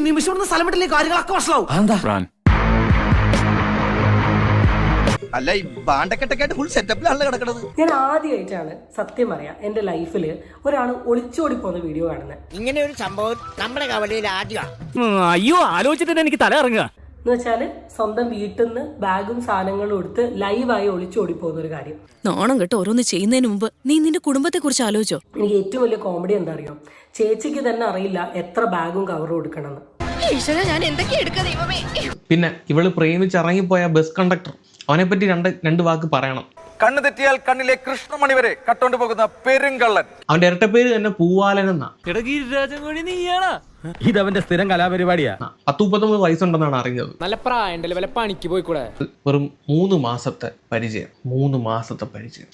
നിമിഷം സ്ഥലം വിട്ടില്ലേ കാര്യങ്ങളൊക്കെ വഷളാവും. അല്ല ഈ ബാണ്ടക്കെട്ടൊക്കെ ഫുൾ സെറ്റപ്പിലാണല്ലോ കിടക്കുന്നത്. ഞാൻ ആദ്യമായിട്ടാണ് സത്യം പറയാം എന്റെ ലൈഫിൽ ഒരാൾ ഒളിച്ചോടി പോകുന്ന വീഡിയോ കാണുന്നത്. ഇങ്ങനെ ഒരു സംഭവം നമ്മുടെ കവലയിൽ ആദ്യമാണ്. അയ്യോ ആലോചിച്ചിട്ട് എനിക്ക് തല ഇറങ്ങുക. എന്ന് വെച്ചാല് സ്വന്തം വീട്ടിൽ നിന്ന് ബാഗും സാധനങ്ങളും എടുത്ത് ലൈവായി ഒളിച്ചോടി പോകുന്ന ഒരു കാര്യം. നാണം കേട്ടോ ഓരോന്ന് ചെയ്യുന്നതിന് മുമ്പ് നീ നിന്റെ കുടുംബത്തെ കുറിച്ച് ആലോചിച്ചോ? എനിക്ക് ഏറ്റവും വലിയ കോമഡി എന്താ അറിയോ, ചേച്ചിക്ക് തന്നെ അറിയില്ല എത്ര ബാഗും കവറും എടുക്കണമെന്ന്. ഞാൻ എന്തൊക്കെ എടുക്കുക ദൈവമേ. പിന്നെ ഇവള് പ്രേമിച്ച് ഇറങ്ങിപ്പോയ ബസ് കണ്ടക്ടർ, അവനെ പറ്റി രണ്ട് വാക്ക് പറയണം. കണ്ണു തെറ്റിയാൽ കണ്ണിലെ കൃഷ്ണമണി വരെ കട്ടോണ്ട് പോകുന്ന പെരുങ്കള്ളൻ. അവന്റെ ഇരട്ടപ്പേര് തന്നെ പൂവാലൻ എന്നാ. ഇതവന്റെ സ്ഥിരം കലാപരിപാടിയാ. 19 വയസ്സുണ്ടെന്നാണ് അറിഞ്ഞത്. നല്ല പ്രായണ്ടല്ലേ, വല്ല പണിക്ക് പോയിക്കൂടെ? വെറും 3 മാസത്തെ പരിചയം. 3 മാസത്തെ പരിചയം.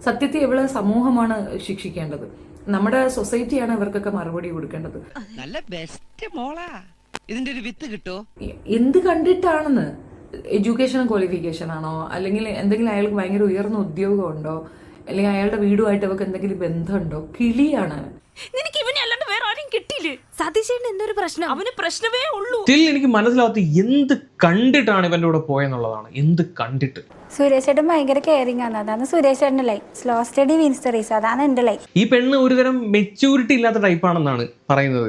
സത്യത്തിൽ ഇവള് സമൂഹമാണ് ശിക്ഷിക്കേണ്ടത്. നമ്മുടെ സൊസൈറ്റിയാണ് ഇവർക്കൊക്കെ മറുപടി കൊടുക്കേണ്ടത്. നല്ല ബെസ്റ്റ് മോളാ. ഇതിന്റെ ഒരു വിത്ത് കിട്ടോ? എന്ത് കണ്ടിട്ടാണെന്ന്? എഡ്യൂക്കേഷൻ ക്വാളിഫിക്കേഷൻ ആണോ, അല്ലെങ്കിൽ എന്തെങ്കിലും അയാൾക്ക് ഭയങ്കര ഉയർന്ന ഉദ്യോഗം ഉണ്ടോ, അല്ലെങ്കിൽ അയാളുടെ വീടുമായിട്ട് അവർക്ക് എന്തെങ്കിലും ബന്ധമുണ്ടോ? കിളിയാണ്. നിനക്ക് ഇവനെ അല്ലാണ്ട് വേറെ ആരും കിട്ടിയില്ലേ? സതീശേട്ടൻ എന്തൊരു പ്രശ്നം? അവന് പ്രശ്നമേ ഉള്ളൂ. സ്റ്റിൽ എനിക്ക് മനസ്സിലാവാത്ത എന്ത് കണ്ടിട്ടാണ് ഇവന്റെ കൂടെ പോയെന്നുള്ളതാണ്. എന്ത് കണ്ടിട്ട്? സുരേഷ് ചേട്ടൻ ഭയങ്കര കെയറിംഗ് ആണ്. അതാണ് സുരേഷ് ചേട്ടൻ്റെ life. Slow steady wins the race. അതാണ് എന്റെ ലൈഫ്. ഈ പെണ്ണ് ഒരുതരം മെച്യൂരിറ്റി ഇല്ലാത്ത ടൈപ്പാണെന്നാണ് പറയുന്നത്.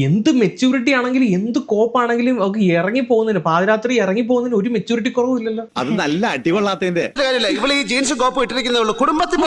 എന്ത് മെച്യൂരിറ്റി ആണെങ്കിലും എന്ത് കോപ്പാണെങ്കിലും അവർക്ക് ഇറങ്ങി പോകുന്നതിന്, പാതിരാത്രി ഇറങ്ങി പോകുന്നതിന് ഒരു മെച്യൂരിറ്റി കുറവില്ലല്ലോ. അത് നല്ല അടികൊള്ളാത്തതിന്റെ കാര്യമില്ല. ഇവള് ഈ ജീൻസ് കോപ്പ് ഇട്ടിരിക്കുന്നേ ഉള്ളൂ. കുടുംബത്തിൽ